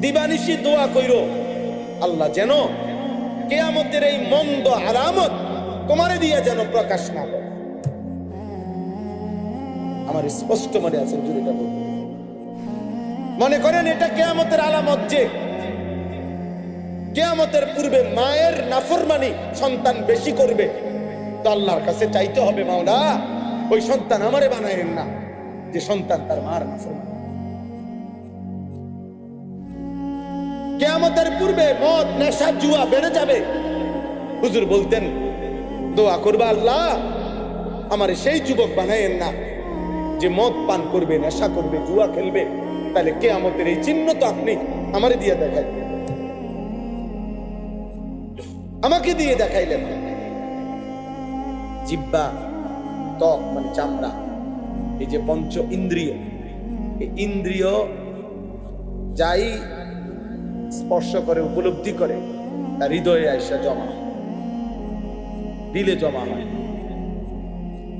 দিবানিশি দোয়া কইরো আল্লাহ যেন কিয়ামতের এই মন্দ আলামত তোমারে দিয়ে যেন প্রকাশ না করে। আমার স্পষ্ট মনে আছে, জুড়েটা বলবো। মনে করেন এটা কিয়ামতের আলামত যে কিয়ামতের পূর্বে মায়ের নাফরমানি সন্তান বেশি করবে, তো আল্লাহর কাছে চাইতে হবে, মাওলা ওই সন্তান আমারে বানায়েন না যে সন্তান তার মার নাফরমানি। কিয়ামতের পূর্বে মদ, নেশা, জুয়া বেড়ে যাবে। হুজুর বলতেন দোয়া করবা, আল্লাহ আমার সেই যুবক বানায়েন না যে মদ পান করবে, নেশা করবে, জুয়া খেলবে। তাহলে কিয়ামতের এই চিহ্ন তো আপনি আমারে দিয়ে দেখাইলেন, আমাকে দিয়ে দেখাইলেন। জিহ্বা, ত্বক মানে চামড়া, এই যে পঞ্চ ইন্দ্রিয়, এই ইন্দ্রিয় যাই স্পর্শ করে, উপলব্ধি করে, তার হৃদয়ে আইসা জমা হয়, দিলে জমা হয়।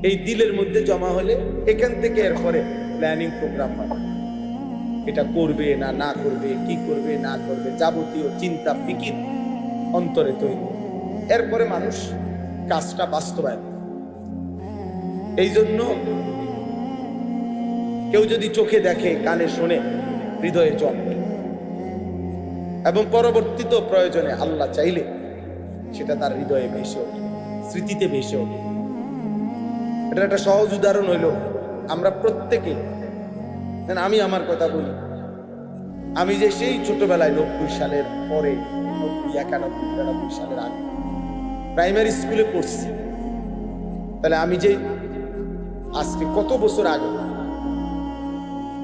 এই দিলের মধ্যে জমা হলে এখান থেকে এরপরে প্ল্যানিং প্রোগ্রাম হয়, এটা করবে না না করবে, কি করবে না করবে, যাবতীয় চিন্তা ফিকির অন্তরে তৈরি। এরপরে মানুষ কাজটা বাস্তবায়ন। এই জন্য কেউ যদি চোখে দেখে, কানে শোনে, হৃদয়ে জন্মে, এবং পরবর্তীত প্রয়োজনে আল্লাহ চাইলে সেটা তার হৃদয়ে ভেসে ওঠে, স্মৃতিতে ভেসে ওঠে। এটা একটা সহজ উদাহরণ হইল, আমরা প্রত্যেকে, আমি আমার কথা বলি, আমি যে সেই ছোটবেলায় 90 সালের পরে, 91, 92 সালের আগে প্রাইমারি স্কুলে পড়ছি, তাহলে আমি যে আজকে কত বছর আগে,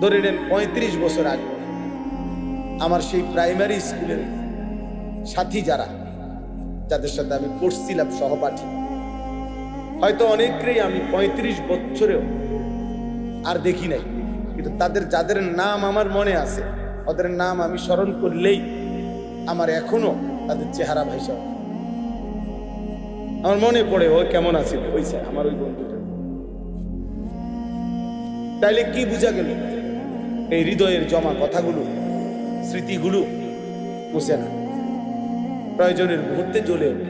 ধরে নেন 35 বছর আগে, আমার সেই প্রাইমারি স্কুলের সাথী যারা, যাদের সাথে আমি পড়ছিলাম সহপাঠী, হয়তো অনেকেই আমি 35 বছরেও আর দেখি নাই, কিন্তু তাদের যাদের নাম আমার মনে আছে, ওদের নাম আমি স্মরণ করলেই আমার এখনো তাদের চেহারা ভাইসা আমার মনে পড়ে, ও কেমন আছে ওইসে আমার ওই বন্ধুটা। তাইলে কি বোঝা গেল? এই হৃদয়ের জমা কথাগুলো, স্মৃতিগুলো মুছে না, প্রয়োজনের মুহূর্তে জ্বলে ওঠে,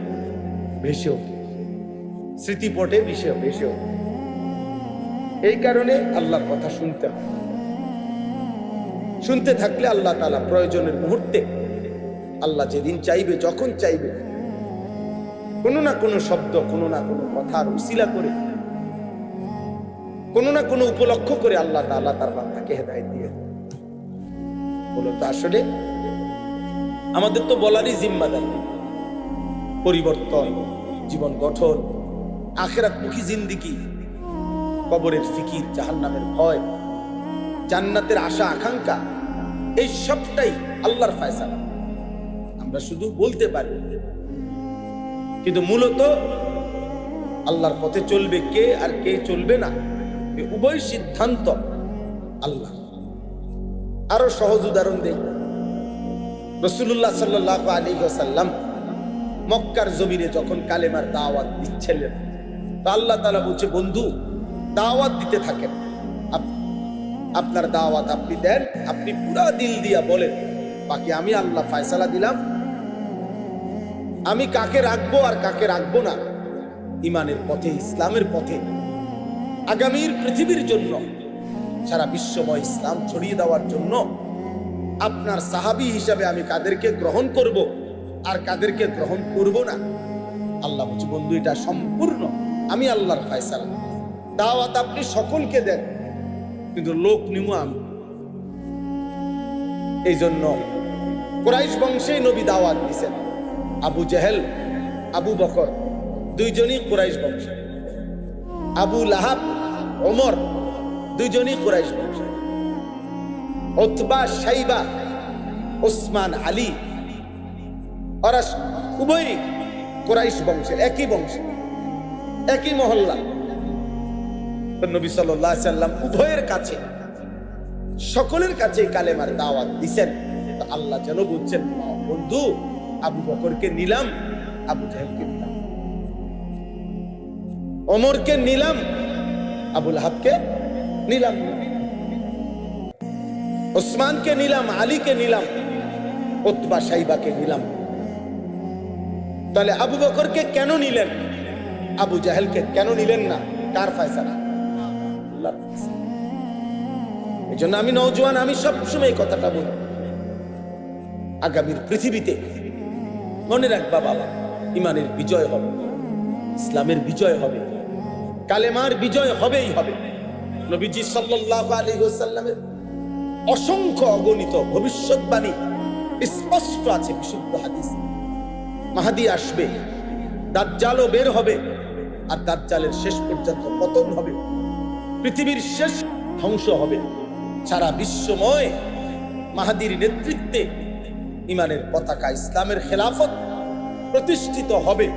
ভেসে ওঠে, স্মৃতিপটে ভেসে ওঠে। এই কারণে আল্লাহর কথা শুনতে হয়। শুনতে থাকলে আল্লাহ তাআলা প্রয়োজনের মুহূর্তে, আল্লাহ যেদিন চাইবে, যখন চাইবে, কোনো না কোনো শব্দ, কোনো না কোনো কথার উসিলা করে, কোনো না কোনো উপলক্ষ করে আল্লাহ তাআলা তার বান্দাকে হেদায়েত দিয়ে দেন। বলো তো, আসলে আমাদের তো বলারই জিম্মাদারি, পরিবর্তন, জীবন গঠন, আখিরাতমুখী জিন্দেগি, কবরের ফিকির, জাহান্নামের ভয়, জান্নাতের আশা আকাঙ্ক্ষা, এই সবটাই আল্লাহর ফয়সালা। আমরা শুধু বলতে পারি, কিন্তু মূলত আল্লাহর পথে চলবে কে আর কে চলবে না, এই উভয় সিদ্ধান্ত আল্লাহ। আরো সহজ উদাহরণ দেই, রাসূলুল্লাহ সাল্লাল্লাহু আলাইহি ওয়াসাল্লাম মক্কার জমিনে যখন কালেমার দাওয়াত দিচ্ছিলেন, তো আল্লাহ তাআলা বলছে, বন্ধু দাওয়াত দিতে থাকেন, আপনার দাওয়াত আপনি দেন, আপনি পুরা দিল দিয়া বলেন, বাকি আমি আল্লাহ ফয়সালা দিলাম। আমি কাকে রাখবো আর কাকে রাখবো না, ইমানের পথে, ইসলামের পথে, আগামীর পৃথিবীর জন্য, সারা বিশ্বময় ইসলাম ছড়িয়ে দেওয়ার জন্য আপনার সাহাবী হিসাবে আমি কাদেরকে গ্রহণ করব আর কাদেরকে গ্রহণ করব না, আল্লাহ বলছে, বন্ধু এটা সম্পূর্ণ আমি আল্লাহর ফয়সালা। দাওয়াত আপনি সকলকে দেন, কিন্তু লোক নিমু আমি। এই জন্য কুরাইশ বংশে নবী দাওয়াত দিয়েছেন। আবু জেহেল, আবু বকর দুইজনই কুরাইশ বংশ, আবু লাহাব, ওমর দুইজনই কুরাইশ বংশ, উতবা, শাইবা, ওসমান, আলী, ওরা উভয়ই কুরাইশ বংশের, একই বংশ, একই মহল্লা। নবী সাল্লাল্লাহু আলাইহি সাল্লাম উভয়ের কাছে, সকলের কাছে কালেমার দাওয়াত দিয়েছেন। তো আল্লাহ যেন বলছেন, বন্ধু আবু বকরকে নিলাম, আবু জাহেলকে নিলাম, ওমরকে নিলাম, আবু লাহাবকে নিলাম, ওসমানকে নিলাম, আলীকে নিলাম, উতবা সাইবাকে নিলাম। তাহলে আবু বকরকে কেন নিলেন, আবু জাহেলকে কেন নিলেন না? কার ফয়সালা? আল্লাহর ফয়সালা। এই জন্য আমি নওজোয়ান, আমি সবসময় এই কথাটা বলি, আগামীর পৃথিবীতে মনে রাখবা বাবা, ইমানের বিজয় হবে, ইসলামের বিজয় হবে, কালেমার বিজয় হবেই হবে। নবীজি সাল্লাল্লাহু আলাইহি ওয়াসাল্লামের অসংখ্য অগণিত ভবিষ্যৎবাণী স্পষ্ট আছে বিশুদ্ধ হাদিস। মাহদী আসবে, দাজ্জালও বের হবে, আর দাজ্জালের শেষ পর্যন্ত পতন হবে, পৃথিবীর শেষ ধ্বংস হবে। সারা বিশ্বময় মাহদীর নেতৃত্বে ইমানের পতাকা, ইসলামের খেলাফত প্রতিষ্ঠিত হবে।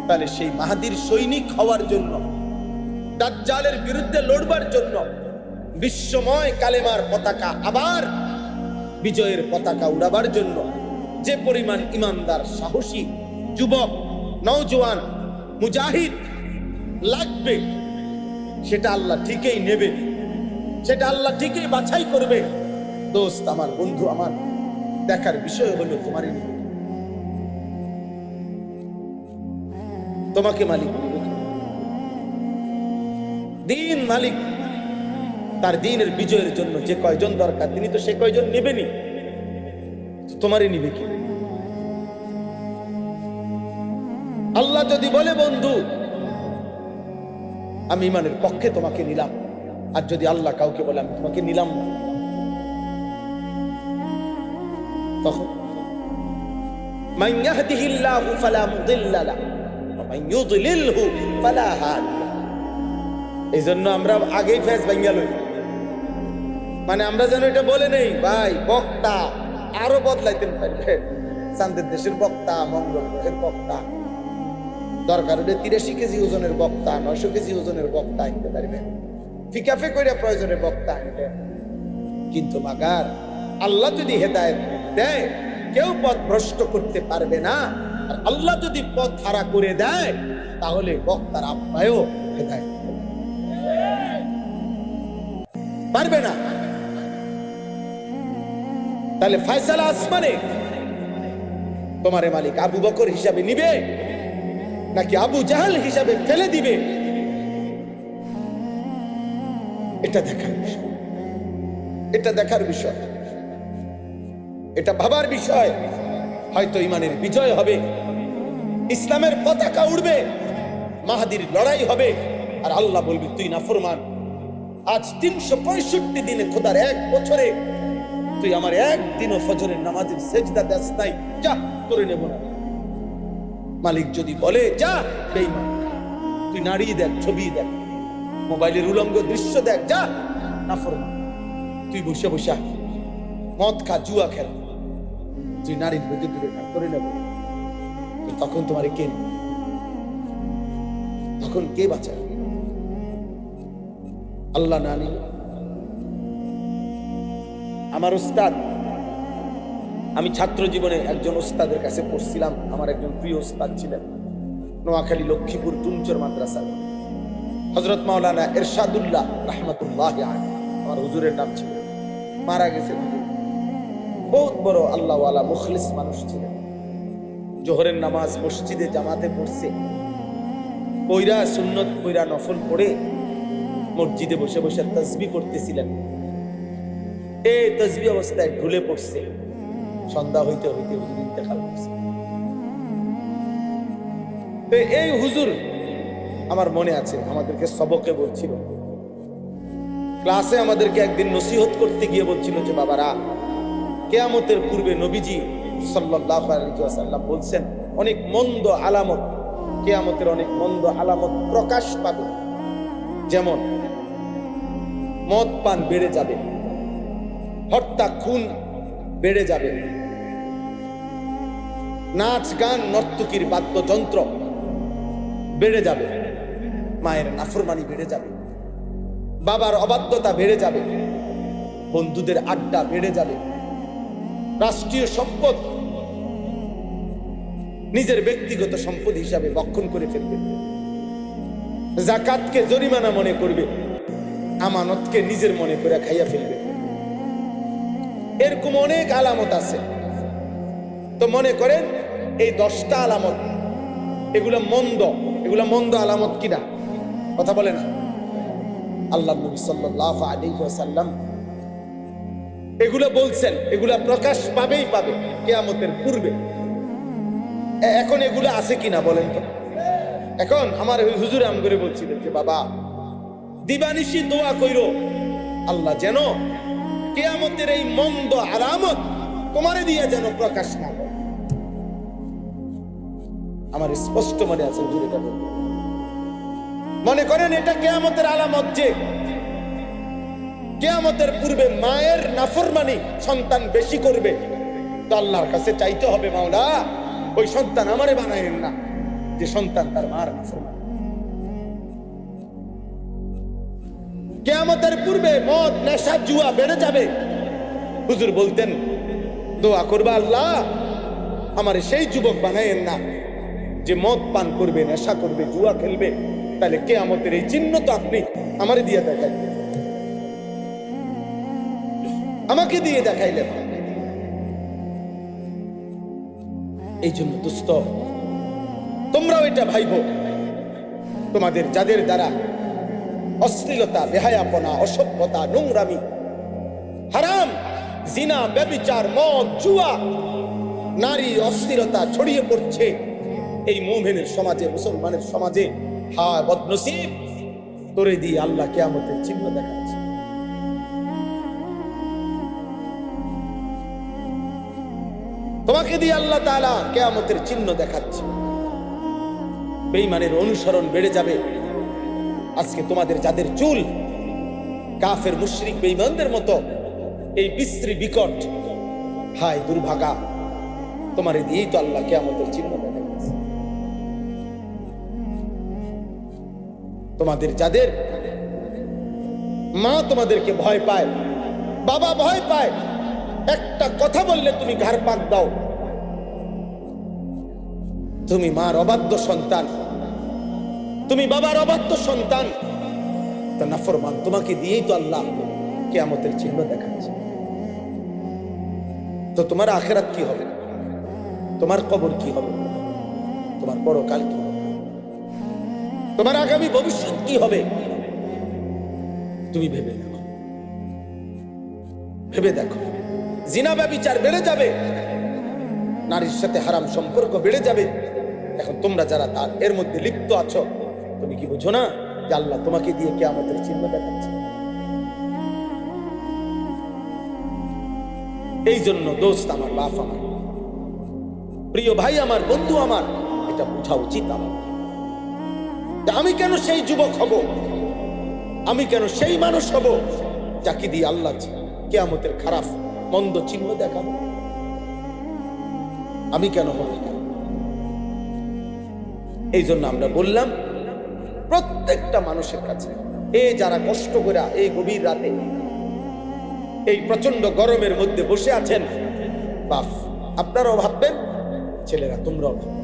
তাহলে সেই মাহদীর সৈনিক হওয়ার জন্য, দাজ্জালের বিরুদ্ধে লড়বার জন্য বিশ্বময় কালেমার পতাকা আবার বিজয়ের পতাকা উড়াবার জন্য যে পরিমাণ ইমানদার, সাহসী যুবক, নওজোয়ান, মুজাহিদ লাগবে, সেটা আল্লাহ ঠিকই নেবে, সেটা আল্লাহ ঠিকই বাছাই করবে। দোস্ত আমার, বন্ধু আমার, দেখার বিষয় হলো তোমারই নেবে, তোমাকে মালিক নেবে। দিন মালিক তার দিনের বিজয়ের জন্য যে কয়জন দরকার তিনি তো সে কয়জন নেবেনি, তোমারই নিবে কি? আল্লাহ যদি বলে বন্ধু আমি ইমানের পক্ষে তোমাকে নিলাম, আর যদি আল্লাহ কাউকে বলে আমি তোমাকে নিলাম না, তখন মান ইয়াহদিহিল্লাহু ফালা মুদিল্লা লাহু ওয়া মান ইউদ্লিলহু ফালা হাদিয়া। এইজন্য আমরা আগেই ফেস ভাঙিয়া লই, মানে আমরা যেন এটা বলে নেই ভাই বক্তা আরো বদলাইতে পারবে, চাঁদের দেশের বক্তা, মঙ্গল গ্রহের বক্তা, দরকার হলে 83 কেজি ওজনের বক্তা, 900 কেজি ওজনের বক্তা আনতে পারবে, ফিকাফে করে প্রয়োজনে বক্তা আনবে। কিন্তু মাগার আল্লাহ যদি হেদায়েত দেয় কেউ পথ ভ্রষ্ট করতে পারবে না, আর আল্লাহ যদি পথ হারা করে দেয় তাহলে বক্তার আব্বায়ও হেদায়েত পারবে না। তাহলে ফয়সালা আসমানে, তোমারে মালিক আবু বকর হিসাবে নিবে নাকি আবু জাহেল হিসাবে ফেলে দিবে, এটা দেখার বিষয়, এটা দেখার বিষয়, এটা ভাবার বিষয়। হয়তো ইমানের বিজয় হবে, ইসলামের পতাকা উড়বে, মাহদীর লড়াই হবে, আর আল্লাহ বলবি তুই নাফরমান, আজ 365 দিনে খোদার এক বছরে তুই আমার একদিনও ফজরের নামাজের সেজদা দেস নাই, যা করে নেব না। মালিক যদি বলে যা বেঈমান, তুই নারী দেখ, ছবি দেখ, মোবাইলের উলঙ্গ দৃশ্য দেখ, যা নাফরমান, তুই বসে বসে মদ খা, জুয়া খেল, তুই নারীর প্রতি দূরে থাক, করে নেব। তখন তোমার কে, তখন কে বাঁচাবে? আল্লাহ না নিলে। আমার উস্তাদ, আমি ছাত্র জীবনে একজন উস্তাদের কাছে পড়ছিলাম, আমার একজন প্রিয় উস্তাদ ছিলেন, নোয়াখালী লক্ষ্মীপুর টুনচর মাদ্রাসায় হযরত মাওলানা এরশাদুল্লাহ রাহমাতুল্লাহি আলাইহি আমার হুজুরের নাম ছিল। মারা গেছে হুজুর, বহুত বড় আল্লাহওয়ালা মুখলিস মানুষ ছিলেন। জোহরের নামাজ মসজিদে জামাতে পড়ছে, কইরা সুন্নত কইরা নফল পড়ে মসজিদে বসে বসে তাসবিহ করতেছিলেন। এই তাসবিহ অবস্থায় ঢুলে পড়ছে, সন্ধ্যা হইতে হইতে হুজুর ইন্তেকাল করছে। তো এই হুজুর আমার মনে আছে আমাদেরকে সবকে বলছিল, ক্লাসে আমাদেরকে একদিন নসিহত করতে গিয়ে বলছিল যে বাবারা, কিয়ামতের পূর্বে নবীজি সাল্লাল্লাহু আলাইহি ওয়াসাল্লাম বলছেন অনেক মন্দ আলামত, কিয়ামতের অনেক মন্দ আলামত প্রকাশ পাবে। যেমন মদ পান বেড়ে যাবে, হত্যা খুন বেড়ে যাবে, নাচ গান নর্তকীর বাদ্যযন্ত্র বেড়ে যাবে, মায়ের নাফরমানি বেড়ে যাবে, বাবার অবাধ্যতা বেড়ে যাবে, বন্ধুদের আড্ডা বেড়ে যাবে, রাষ্ট্রীয় সম্পদ নিজের ব্যক্তিগত সম্পদ হিসাবে ভক্ষণ করে ফেলবে, যাকাতকে জরিমানা মনে করবে, আমানতকে নিজের মনে করে খাইয়া ফেলবে। এরকম অনেক আলামত আছে। তো মনে করেন এই 10টা আলামত, এগুলা মন্দ আলামত কিনা? কথা বলে না। আল্লাহ নবী সাল্লাল্লাহু আলাইহি ওয়াসাল্লাম এগুলা বলছেন, এগুলা প্রকাশ পাবে কিয়ামতের পূর্বে। এখন এগুলা আছে কিনা বলেন তো? এখন আমার হুজুর আম করে বলছিলেন যে বাবা, দিবানিশি দোয়া কইরো আল্লাহ যেন কিয়ামতের এই মন্দ আলামত তোমারে দিয়ে যেন প্রকাশ না করে। আমার স্পষ্ট মনে আছে হুজুর এটা বলবেন। মনে করেন এটা কিয়ামতের আলামত যে কিয়ামতের পূর্বে মায়ের নাফরমানি সন্তান বেশি করবে, তো আল্লাহর কাছে চাইতে হবে, মাওলা ওই সন্তান আমারে বানায়েন না যে সন্তান তার মার নাফরমানি। কিয়ামতের পূর্বে মদ, নেশা, জুয়া বেড়ে যাবে। হুজুর বলতেন দোয়া করবা, আল্লাহ আমারে সেই যুবক বানায়েন না যে মদ পান করবে, নেশা করবে, জুয়া খেলবে। তাহলে কিয়ামতের এই চিহ্ন তো আপনি আমারে দিয়ে দেখাইলেন, আমাকে দিয়ে দেখাইলেন। এই জন্য দোস্ত, তোমরাও এটা ভাইবো, তোমাদের যাদের দ্বারা অশ্লীলতা, বেহায়াপনা, অসভ্যতা, নোংরামি, হারাম, জিনা, ব্যভিচার, মদ, জুয়া, নারী অশ্লীলতা ছড়িয়ে পড়ছে এই মুমিনের সমাজে, মুসলমানের সমাজে, হায় বদনসিব, তোরে দিয়ে আল্লাহ কিয়ামতের চিহ্ন দেখাচ্ছে। তোমাকে দিয়ে আল্লাহ তাআলা কিয়ামতের চিহ্ন দেখাচ্ছে। বেঈমানের অনুসরণ বেড়ে যাবে। আজকে তোমাদের যাদের চুল কাফের, মুশরিক, বেঈমানদের মতো এই বিশ্রী বিকট, হায় দুর্ভাগা, তোমারে দিয়েই তো আল্লাহ কিয়ামতের চিহ্ন দেখাচ্ছে। তোমাদের যাদের মা তোমাদেরকে ভয় পায়, বাবা ভয় পায়, একটা কথা বললে তুমি ঘাড় পাক দাও, তুমি মার অবাধ্য সন্তান, তুমি বাবার অবাধ্য সন্তান, তা নাফরমান, তোমাকে দিয়েই তো আল্লাহ কিয়ামতের চিহ্ন দেখাচ্ছে। তো তোমার আখিরাত কি হবে? তোমার কবর কি হবে? তোমার পরকাল কি হবে? তোমার আগামী ভবিষ্যৎ কি হবে? তুমি ভেবে দেখো, ভেবে দেখো। জিনা, ব্যভিচার বেড়ে যাবে, নারীর সাথে হারাম সম্পর্ক বেড়ে যাবে। এখন তোমরা যারা তার এর মধ্যে লিপ্ত আছো, তুমি কি বুঝো না যে আল্লাহ তোমাকে দিয়ে কিয়ামতের চিহ্ন দেখাচ্ছে? এই জন্য দোস্ত আমার, বাপ আমার, প্রিয় ভাই আমার, বন্ধু আমার, এটা বোঝা উচিত আমার। আমি কেন সেই যুবক হব? আমি কেন সেই মানুষ হব যাকে দিয়ে আল্লাহ কিয়ামতের খারাপ মন্দ চিহ্ন দেখাবো? আমি কেন হব? এই জন্য আমরা বললাম প্রত্যেকটা মানুষের কাছে, যারা কষ্ট করে এই গভীর রাতে এই প্রচন্ড গরমের মধ্যে বসে আছেন, বাপ আপনারাও ভাববেন, ছেলেরা তোমরাও ভাববেন।